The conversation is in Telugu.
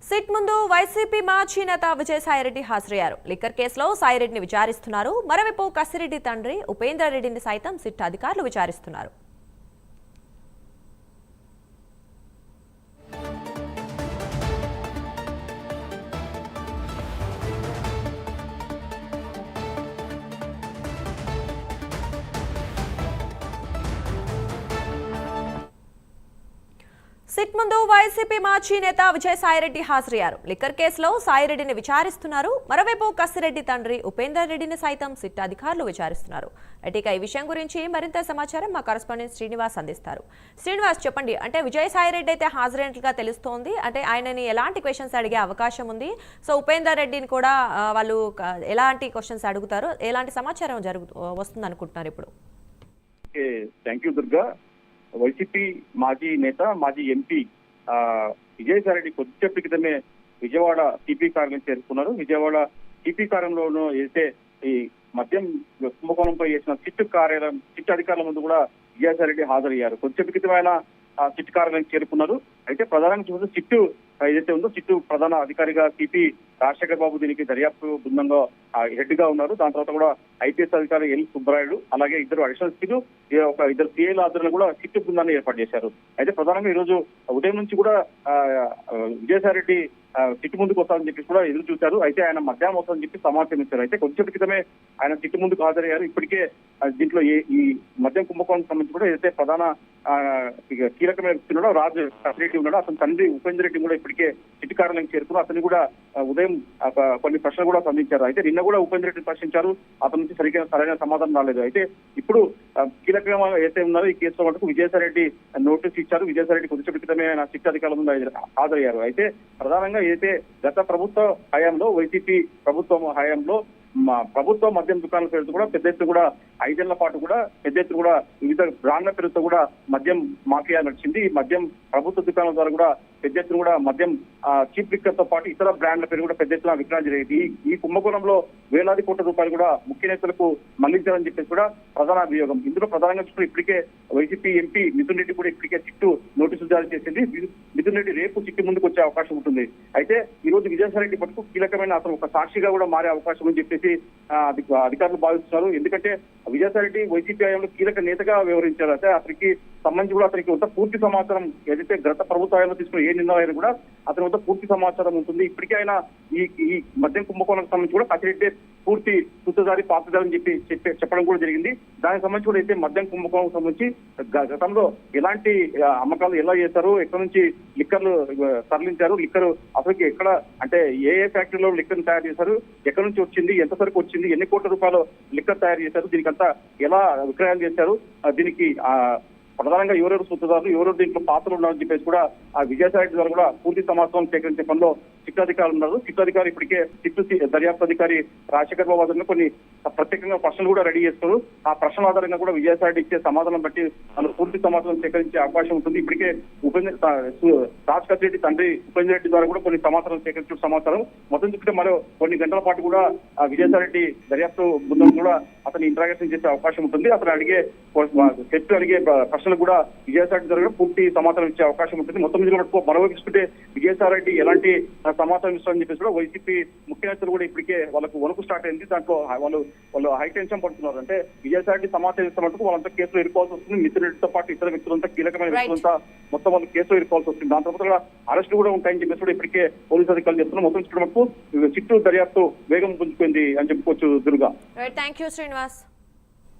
సిట్ ముందు వైసీపీ మాజీ నేత విజయసాయిరెడ్డి హాజరయ్యారు. లిక్కర్ కేసులో సాయిరెడ్డిని విచారిస్తున్నారు. మరోవైపు కసిరెడ్డి తండ్రి ఉపేందర్ రెడ్డిని సైతం సిట్ అధికారులు విచారిస్తున్నారు. సిట్ ముందు వైసీపీ మాజీ నేత విజయసాయిరెడ్డి హాజరయ్యారు. లిక్కర్ కేసులో సాయిరెడ్డిని విచారిస్తున్నారు. మరోవైపు కసిరెడ్డి తండ్రి ఉపేందర్ రెడ్డిని సైతం సిట్ అధికారులు విచారిస్తున్నారు. ఇక ఈ విషయం గురించి మరింత సమాచారం మా కరెస్పాండెంట్ శ్రీనివాస్ అందిస్తారు. శ్రీనివాస్, చెప్పండి, అంటే విజయసాయిరెడ్డి అయితే హాజరైనట్లుగా తెలుస్తోంది. అంటే ఆయనని ఎలాంటి క్వశ్చన్స్ అడిగే అవకాశం ఉంది? సో ఉపేందర్ రెడ్డిని కూడా వాళ్ళు ఎలాంటి క్వశ్చన్స్ అడుగుతారు? ఎలాంటి సమాచారం వస్తుంది అనుకుంటున్నారు ఇప్పుడు? Thank you Durga. వైసీపీ మాజీ నేత మాజీ ఎంపీ విజయసాయిరెడ్డి కొద్దిసేపటి క్రితమే విజయవాడ టీపీ కార్యాలయం చేరుకున్నారు. విజయవాడ టీపీ కార్యాలయంలో అయితే ఈ మద్యం కుంభకోణంపై చేసిన సిట్ అధికారుల ముందు కూడా విజయసాయిరెడ్డి హాజరయ్యారు. కొద్దిసేపటి క్రితం ఆయన సిట్ కార్యాలయం చేరుకున్నారు. అయితే ప్రధానంగా చూస్తే సిట్టు ఏదైతే ఉందో సిట్టు ప్రధాన అధికారిగా సిపి రాజశేఖర్ బాబు దీనికి దర్యాప్తు బృందంగా హెడ్ గా ఉన్నారు. దాని తర్వాత కూడా ఐపీఎస్ అధికారి ఎల్ సుబ్బరాయుడు, అలాగే ఇద్దరు అడిషనల్ సిపిలు, ఇద్దరు సిఐల ఆధ్వర్యంలో కూడా సిట్టు బృందాన్ని ఏర్పాటు చేశారు. అయితే ప్రధానంగా ఈ రోజు ఉదయం నుంచి కూడా విజయసాయిరెడ్డి సిట్టు ముందుకు వస్తారని చెప్పి కూడా ఎదురు చూశారు. అయితే ఆయన మధ్యాహ్నం వస్తారని చెప్పి సమాచారం ఇచ్చారు. అయితే కొంచెం క్రితమే ఆయన సిట్టు ముందుకు హాజరయ్యారు. ఇప్పటికే దీంట్లో ఈ మద్యం కుంభకోణం సంబంధించి కూడా ఏదైతే ప్రధాన కీలకమైన వ్యక్తి ఉన్నాడో రాజు కసిరెడ్డి ఉన్నాడో అతని తండ్రి ఉపేందర్ రెడ్డి కూడా ఇప్పటికే సిట్టు కార్యాలయం చేరుకున్నారు. అతన్ని కూడా ఉదయం కొన్ని ప్రశ్నలు కూడా సంధించారు. అయితే నిన్న కూడా ఉపేందర్ రెడ్డిని ప్రశ్నించారు. అతని నుంచి సరైన సమాధానం రాలేదు. అయితే ఇప్పుడు కీలకంగా ఏదైతే ఉన్నారో ఈ కేసులో మటుకు విజయసాయిరెడ్డి నోటీస్ ఇచ్చారు. విజయసాయిరెడ్డి కొద్దిసేపటి క్రితమే ఆయన సిట్ అధికారుల ముందు హాజరయ్యారు. అయితే ప్రధానంగా ఏదైతే గత ప్రభుత్వ హయాంలో వైసీపీ ప్రభుత్వం హయాంలో ప్రభుత్వ మద్యం దుకాణాల పేరుతో కూడా పెద్ద ఎత్తున కూడా 5 ఏళ్ల పాటు కూడా పెద్ద ఎత్తున కూడా వివిధ బ్రాండ్ల పేరుతో కూడా మద్యం మాఫియా నడిచింది. ఈ మద్యం ప్రభుత్వ దుకాణాల ద్వారా కూడా పెద్ద ఎత్తున కూడా మద్యం చీప్ లిక్కర్ తో పాటు ఇతర బ్రాండ్ల పేరు కూడా పెద్ద ఎత్తున విక్రయం జరిగింది. ఈ కుంభకోణంలో వేలాది కోట్ల రూపాయలు కూడా ముఖ్య నేతలకు మళ్లించారని చెప్పేసి కూడా ప్రధాన అభియోగం. ఇందులో ప్రధానంగా చూస్తే ఇప్పటికే వైసీపీ ఎంపీ మిథున్ రెడ్డి కూడా ఇప్పటికే సిట్టు నోటీసులు జారీ చేసింది. మిథున్ రెడ్డి రేపు సిట్టు ముందుకు వచ్చే అవకాశం ఉంటుంది. అయితే ఈ రోజు విజయసాయిరెడ్డి పట్టుకు కీలకమైన అతను ఒక సాక్షిగా కూడా మారే అవకాశం అని చెప్పేసి అధికారులు భావిస్తున్నారు. ఎందుకంటే విజయసాయిరెడ్డి వైసీపీ హయాంలో కీలక నేతగా వ్యవహరించారు. అయితే అతనికి సంబంధించి కూడా అతనికి కొంత పూర్తి సమాచారం ఏదైతే గత ప్రభుత్వ హయాంలో తీసుకున్న ఏ నిర్ణయాలు కూడా అతని వద్ద పూర్తి సమాచారం ఉంటుంది. ఇప్పటికే ఆయన ఈ మద్యం కుంభకోణానికి సంబంధించి కూడా కసిరెడ్డి పూర్తి సూత్రధారి పాత్రధారి అని చెప్పడం కూడా జరిగింది. దానికి సంబంధించి కూడా అయితే మద్యం కుంభకోణం సంబంధించి గతంలో ఎలాంటి అమ్మకాలు ఎలా చేశారు, ఎక్కడి నుంచి లిక్కర్లు తరలించారు, లిక్కర్ అసలుకి ఎక్కడ అంటే ఏ ఫ్యాక్టరీలో లిక్కర్ తయారు చేశారు, ఎక్కడి నుంచి వచ్చింది, ఎంత సరుకు వచ్చింది, ఎన్ని కోట్ల రూపాయలు లిక్కర్ తయారు చేశారు, దీనికంతా ఎలా విక్రయాలు చేశారు, దీనికి ప్రధానంగా ఎవరెవరు సూత్రధారులు ఎవరెవరు దీంట్లో పాత్రలు ఉన్నారని చెప్పేసి కూడా ఆ విజయసాయిరెడ్డి ద్వారా కూడా పూర్తి సమాచారం సేకరించే పనిలో సిట్ అధికారులు ఉన్నారు. సిట్ అధికారి ఇప్పటికే సిట్టు దర్యాప్తు అధికారి రాజశేఖర్ బాబు ఆధ్వర్యంలో కొన్ని ప్రత్యేకంగా ప్రశ్నలు కూడా రెడీ చేస్తారు. ఆ ప్రశ్నల ఆధారంగా కూడా విజయసాయిరెడ్డి ఇచ్చే సమాధానం బట్టి వాళ్ళు పూర్తి సమాచారం సేకరించే అవకాశం ఉంటుంది. ఇప్పటికే రాజ్ కసిరెడ్డి తండ్రి ఉపేందర్ రెడ్డి ద్వారా కూడా కొన్ని సమాచారం సేకరించిన సమాచారం మొత్తం చూస్తే మరో కొన్ని గంటల పాటు కూడా విజయసాయిరెడ్డి దర్యాప్తు బృందం కూడా అతని ఇంటరాగేషన్ చేసే అవకాశం ఉంటుంది. అతను అడిగే ప్రశ్నలు కూడా విజయసాయిరెడ్డి ద్వారా పూర్తి సమాచారం ఇచ్చే అవకాశం ఉంటుంది. మొత్తం మీద కూడా మరోవైపు చూసుకుంటే విజయసాయిరెడ్డి ఎలాంటి సమాచారం ఇస్తారని చెప్పేసి కూడా వైసీపీ ముఖ్య నేతలు కూడా ఇప్పటికే వాళ్ళకు వణుకు స్టార్ట్ అయింది. దాంట్లో వాళ్ళు హై టెన్షన్ పడుతున్నారు. అంటే విజయసాయిరెడ్డి సమాచారం ఇస్తామంటూ వాళ్ళంతా కేసులో ఇరుకోవాల్సి వస్తుంది. మిథున్ రెడ్డితో పాటు ఇతర వ్యక్తులంతా కీలకమైన వ్యక్తులంతా మొత్తం వాళ్ళు కేసులో ఇరుకోవాల్సి వస్తుంది. దాని తర్వాత కూడా అరెస్టులు కూడా ఉంటాయని చెప్పేసి కూడా ఇప్పటికే పోలీసు అధికారులు చెప్తున్నారు. మొత్తం చూడటం చిత్తూరు దర్యాప్తు వేగం పుంజుకుంది అని చెప్పుకోవచ్చు దుర్గా. Thank you Srinivas.